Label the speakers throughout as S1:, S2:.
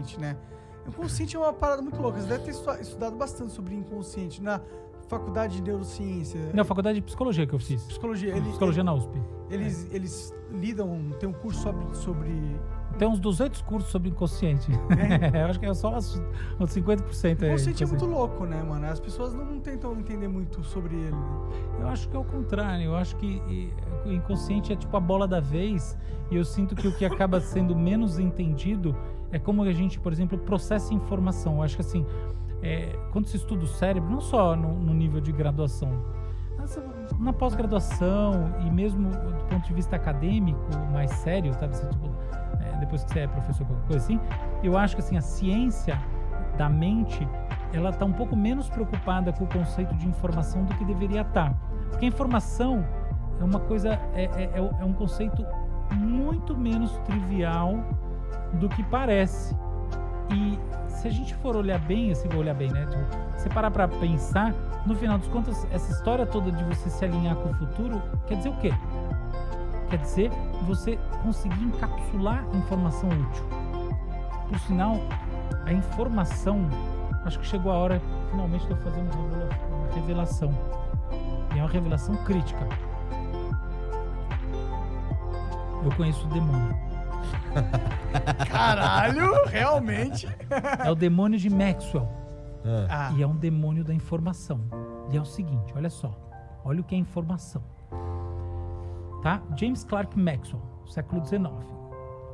S1: inconsciente, né? O inconsciente é uma parada muito louca. Você deve ter estudado bastante sobre inconsciente na faculdade de neurociência.
S2: Na faculdade de psicologia que eu fiz.
S1: Psicologia.
S2: Psicologia na USP.
S1: Eles lidam, tem um curso sobre...
S2: Tem uns 200 cursos sobre inconsciente. Eu acho que é só uns 50%.
S1: O inconsciente é muito louco, né, mano? As pessoas não tentam entender muito sobre ele.
S2: Eu acho que é o contrário. Eu acho que o inconsciente é tipo a bola da vez. E eu sinto que o que acaba sendo menos entendido é como a gente, por exemplo, processa informação. Eu acho que assim, quando se estuda o cérebro, não só no nível de graduação, mas na pós-graduação e mesmo do ponto de vista acadêmico, mais sério, sabe? Você, tipo, depois que você é professor, qualquer coisa assim, eu acho que assim, a ciência da mente, ela está um pouco menos preocupada com o conceito de informação do que deveria estar. Porque a informação é uma coisa, é um conceito muito menos trivial do que parece. E se a gente for olhar bem, assim, né? Tipo, você parar pra pensar, no final das contas, essa história toda de você se alinhar com o futuro, quer dizer o quê? Quer dizer você conseguir encapsular informação útil. Por sinal, a informação, acho que chegou a hora finalmente de eu fazer uma revelação. E é uma revelação crítica. Eu conheço o demônio.
S1: Caralho, realmente?
S2: É o demônio de Maxwell.
S1: Ah.
S2: E é um demônio da informação. E é o seguinte, olha só. Olha o que é informação. Tá? James Clerk Maxwell, século XIX. O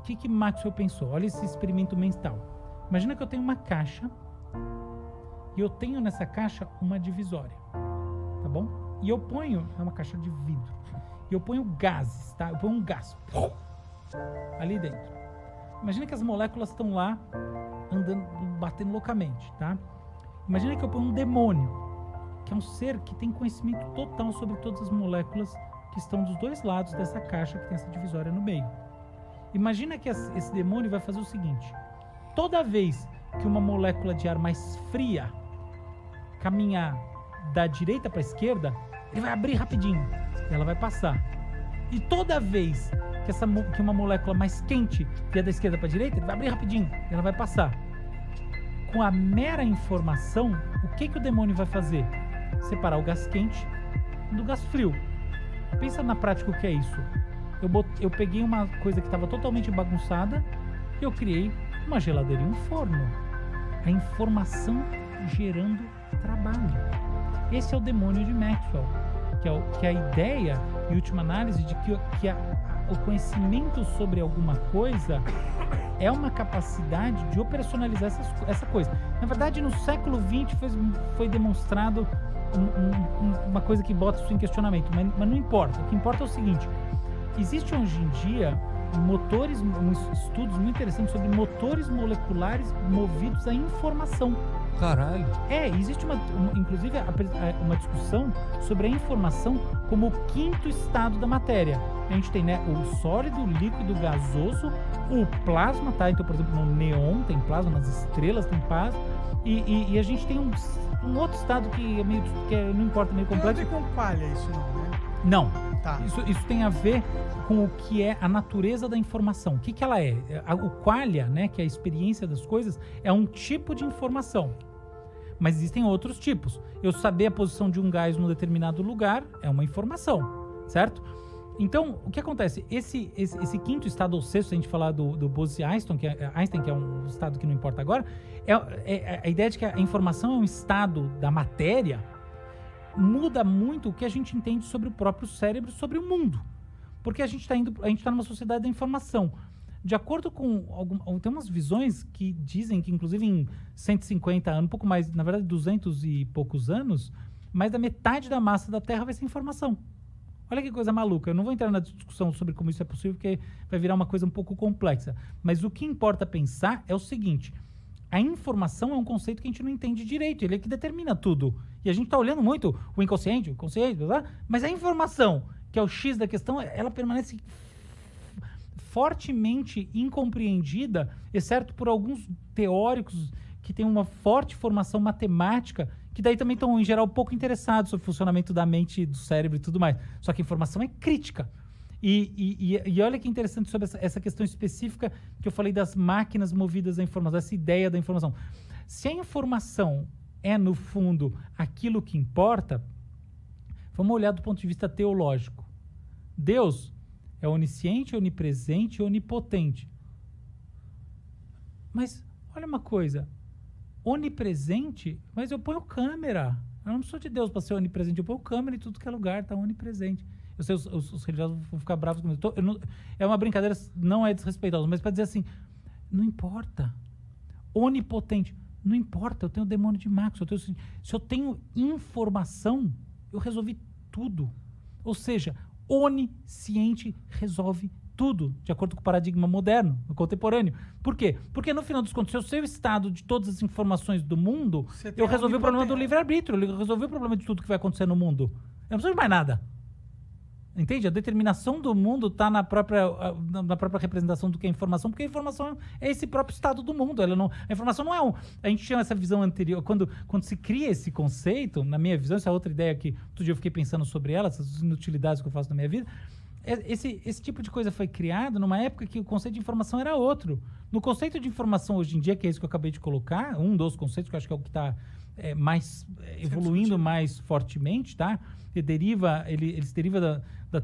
S2: que Maxwell pensou? Olha esse experimento mental. Imagina que eu tenho uma caixa e eu tenho nessa caixa uma divisória. Tá bom? E eu ponho... É uma caixa de vidro. E eu ponho gases, tá? Eu ponho um gás ali dentro. Imagina que as moléculas estão lá andando, batendo loucamente, tá? Imagina que eu ponho um demônio, que é um ser que tem conhecimento total sobre todas as moléculas que estão dos dois lados dessa caixa que tem essa divisória no meio. Imagina que esse demônio vai fazer o seguinte: toda vez que uma molécula de ar mais fria caminhar da direita para a esquerda, ele vai abrir rapidinho e ela vai passar. E toda vez que uma molécula mais quente vier da esquerda para a direita, ele vai abrir rapidinho e ela vai passar. Com a mera informação, o que o demônio vai fazer? Separar o gás quente do gás frio. Pensa na prática o que é isso. Eu peguei uma coisa que estava totalmente bagunçada e eu criei uma geladeira e um forno. A informação gerando trabalho. Esse é o demônio de Maxwell, que é a ideia, em última análise, de que o conhecimento sobre alguma coisa é uma capacidade de operacionalizar essa coisa. Na verdade, no século XX foi demonstrado uma coisa que bota isso em questionamento, mas não importa. O que importa é o seguinte: existe hoje em dia estudos muito interessantes sobre motores moleculares movidos a informação.
S3: Caralho.
S2: Existe inclusive uma discussão sobre a informação como o quinto estado da matéria. A gente tem, né, o sólido, o líquido, o gasoso, o plasma, tá? Então, por exemplo, no neon tem plasma, nas estrelas tem plasma, e a gente tem um outro estado que é meio, não importa, meio complexo.
S1: Não tem com palha isso não, né?
S2: Não.
S1: Tá.
S2: Isso tem a ver com o que é a natureza da informação. O que ela é? O qualia, né, que é a experiência das coisas, é um tipo de informação. Mas existem outros tipos. Eu saber a posição de um gás num determinado lugar é uma informação, certo? Então, o que acontece? Esse quinto estado, ou sexto, se a gente falar do Bose-Einstein, que é um estado que não importa agora, a ideia de que a informação é um estado da matéria, muda muito o que a gente entende sobre o próprio cérebro, sobre o mundo. Porque a gente está numa sociedade da informação. De acordo com tem umas visões que dizem que, inclusive, em 150 anos, um pouco mais, na verdade, 200 e poucos anos, mais da metade da massa da Terra vai ser informação. Olha que coisa maluca. Eu não vou entrar na discussão sobre como isso é possível, porque vai virar uma coisa um pouco complexa. Mas o que importa pensar é o seguinte: a informação é um conceito que a gente não entende direito. Ele é que determina tudo. E a gente está olhando muito o inconsciente, mas a informação, que é o X da questão, ela permanece fortemente incompreendida, exceto por alguns teóricos que têm uma forte formação matemática, que daí também estão, em geral, pouco interessados sobre o funcionamento da mente, do cérebro e tudo mais. Só que a informação é crítica. E olha que interessante sobre essa questão específica que eu falei das máquinas movidas à informação, essa ideia da informação. Se a informação é, no fundo, aquilo que importa, vamos olhar do ponto de vista teológico. Deus é onisciente, onipresente e onipotente. Mas, olha uma coisa, onipresente, mas eu ponho câmera. Eu não sou de Deus para ser onipresente, eu ponho câmera em tudo que é lugar, tá onipresente. Eu sei, os religiosos vão ficar bravos comigo. É uma brincadeira, não é desrespeitosa, mas para dizer assim, não importa. Onipotente, não importa, eu tenho o demônio de Maxwell. Se eu tenho informação, eu resolvi tudo. Ou seja, onisciente resolve tudo, de acordo com o paradigma moderno, contemporâneo. Por quê? Porque no final dos contos, se eu sei o estado de todas as informações do mundo, eu resolvi o problema do livre-arbítrio, eu resolvi o problema de tudo que vai acontecer no mundo. Eu não preciso de mais nada. Entende? A determinação do mundo está na própria representação do que é informação, porque a informação é esse próprio estado do mundo. A informação não é a gente tinha essa visão anterior. Quando se cria esse conceito, na minha visão, essa é outra ideia que outro dia eu fiquei pensando sobre ela, essas inutilidades que eu faço na minha vida, esse tipo de coisa foi criado numa época que o conceito de informação era outro. No conceito de informação hoje em dia, que é isso que eu acabei de colocar, um dos conceitos que eu acho que é o que está evoluindo mais fortemente, tá?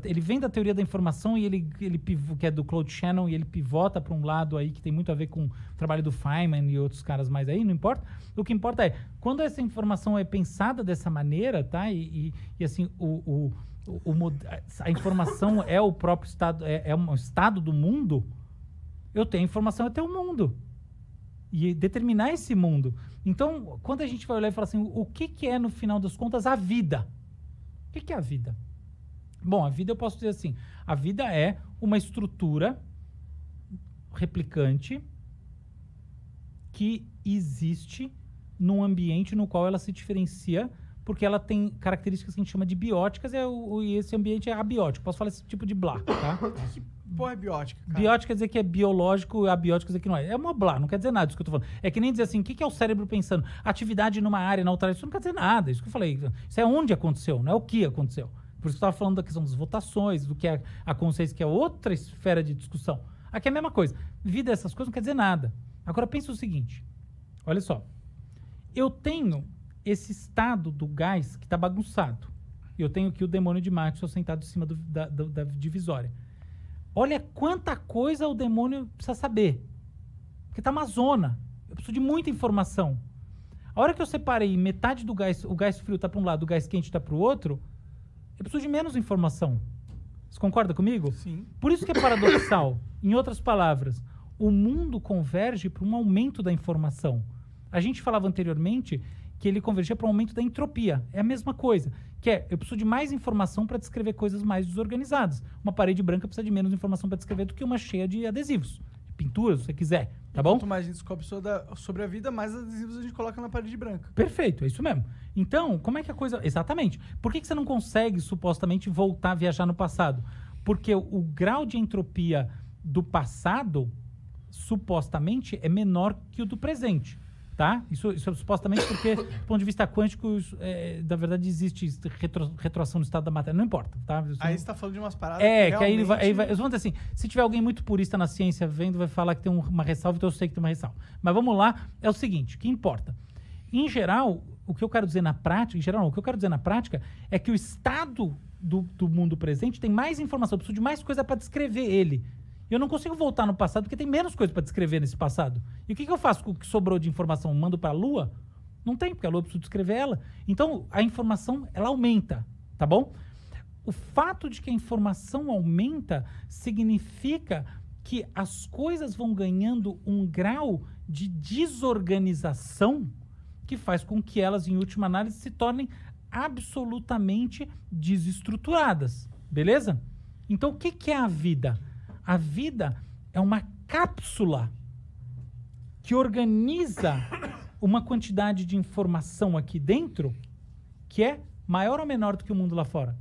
S2: Ele vem da teoria da informação e que é do Claude Shannon, e ele pivota para um lado aí que tem muito a ver com o trabalho do Feynman e outros caras mais aí, não importa. O que importa é, quando essa informação é pensada dessa maneira, tá? E assim, a informação é o próprio estado, é um estado do mundo, eu tenho informação, eu tenho o mundo. E determinar esse mundo. Então, quando a gente vai olhar e falar assim, o que é, no final das contas, a vida? O que é a vida? Bom, a vida eu posso dizer assim, a vida é uma estrutura replicante que existe num ambiente no qual ela se diferencia, porque ela tem características que a gente chama de bióticas, e esse ambiente é abiótico. Posso falar esse tipo de blá, tá?
S1: Que porra é biótica, cara?
S2: Biótica quer dizer que é biológico, abiótico quer dizer que não é. É uma blá, não quer dizer nada disso que eu tô falando. É que nem dizer assim, o que é o cérebro pensando? Atividade numa área, na outra área, isso não quer dizer nada. Isso que eu falei. Isso é onde aconteceu, não é o que aconteceu. Por isso que eu estava falando da questão das votações, do que é a consciência, que é outra esfera de discussão. Aqui é a mesma coisa. Vida, essas coisas não quer dizer nada. Agora pensa o seguinte, olha só. Eu tenho esse estado do gás que está bagunçado. Eu tenho aqui o demônio de Maxwell sentado em cima da divisória. Olha quanta coisa o demônio precisa saber. Porque está uma zona. Eu preciso de muita informação. A hora que eu separei metade do gás, o gás frio está para um lado, o gás quente está para o outro, eu preciso de menos informação. Você concorda comigo?
S1: Sim.
S2: Por isso que é paradoxal. Em outras palavras, o mundo converge para um aumento da informação. A gente falava anteriormente que ele convergia para um aumento da entropia. É a mesma coisa. Que é, eu preciso de mais informação para descrever coisas mais desorganizadas. Uma parede branca precisa de menos informação para descrever do que uma cheia de adesivos. De pinturas, se você quiser. Tá bom?
S1: Quanto mais a gente descobre sobre a vida, mais adesivos a gente coloca na parede branca.
S2: Perfeito, é isso mesmo. Então, como é que a coisa... Exatamente. Por que você não consegue, supostamente, voltar a viajar no passado? Porque o grau de entropia do passado, supostamente, é menor que o do presente. Tá? Isso é supostamente porque, do ponto de vista quântico, na verdade, existe retroação no estado da matéria. Não importa, tá?
S1: Aí você está falando de umas paradas
S2: que realmente... aí ele vai... Vamos dizer assim, se tiver alguém muito purista na ciência vendo, vai falar que tem uma ressalva, então eu sei que tem uma ressalva. Mas vamos lá, é o seguinte, o que importa? Em geral, o que eu quero dizer na prática, o que eu quero dizer na prática é que o estado do mundo presente tem mais informação, eu preciso de mais coisa para descrever ele. Eu não consigo voltar no passado porque tem menos coisa para descrever nesse passado. E o que eu faço com o que sobrou de informação? Mando para a Lua? Não tem, porque a Lua eu preciso descrever ela. Então, a informação, ela aumenta, tá bom? O fato de que a informação aumenta significa que as coisas vão ganhando um grau de desorganização que faz com que elas, em última análise, se tornem absolutamente desestruturadas. Beleza? Então, o que é a vida? A vida é uma cápsula que organiza uma quantidade de informação aqui dentro que é maior ou menor do que o mundo lá fora?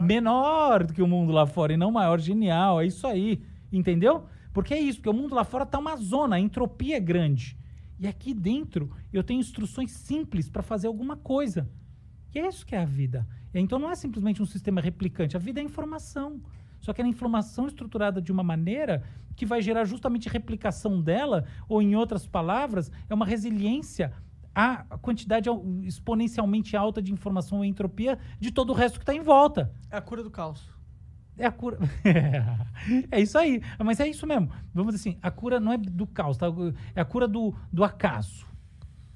S2: Menor do que o mundo lá fora e não maior. Genial, é isso aí. Entendeu? Porque é isso, porque o mundo lá fora está uma zona, a entropia é grande. E aqui dentro eu tenho instruções simples para fazer alguma coisa. E é isso que é a vida. Então não é simplesmente um sistema replicante, a vida é informação. Só que a informação é estruturada de uma maneira que vai gerar justamente replicação dela, ou em outras palavras, é uma resiliência à quantidade exponencialmente alta de informação e entropia de todo o resto que está em volta.
S1: É a cura do caos.
S2: É a cura. É isso aí. Mas é isso mesmo. Vamos dizer assim, a cura não é do caos, tá? É a cura do acaso.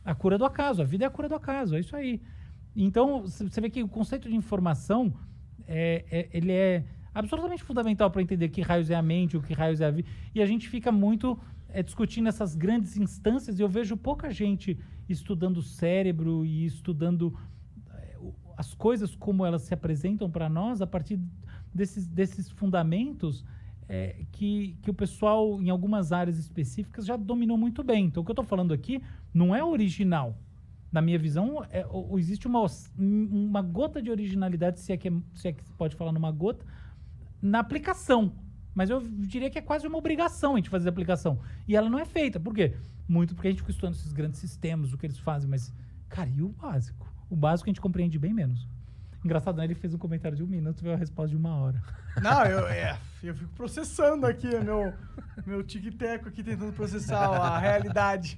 S2: A cura do acaso. A vida é a cura do acaso. É isso aí. Então, você vê que o conceito de informação, ele é absolutamente fundamental para entender que raios é a mente, o que raios é a vida. E a gente fica muito discutindo essas grandes instâncias, e eu vejo pouca gente estudando o cérebro e estudando as coisas como elas se apresentam para nós a partir desses fundamentos que o pessoal, em algumas áreas específicas, já dominou muito bem. Então, o que eu estou falando aqui não é original. Na minha visão, existe uma gota de originalidade, se é que se pode falar numa gota, na aplicação. Mas eu diria que é quase uma obrigação a gente fazer a aplicação. E ela não é feita. Por quê? Muito porque a gente fica estudando esses grandes sistemas, o que eles fazem. Mas, cara, e o básico? O básico a gente compreende bem menos. Engraçado, né? Ele fez um comentário de 1 minuto e veio a resposta de 1 hora.
S1: Não, eu fico processando aqui, meu tic-teco aqui, tentando processar a realidade.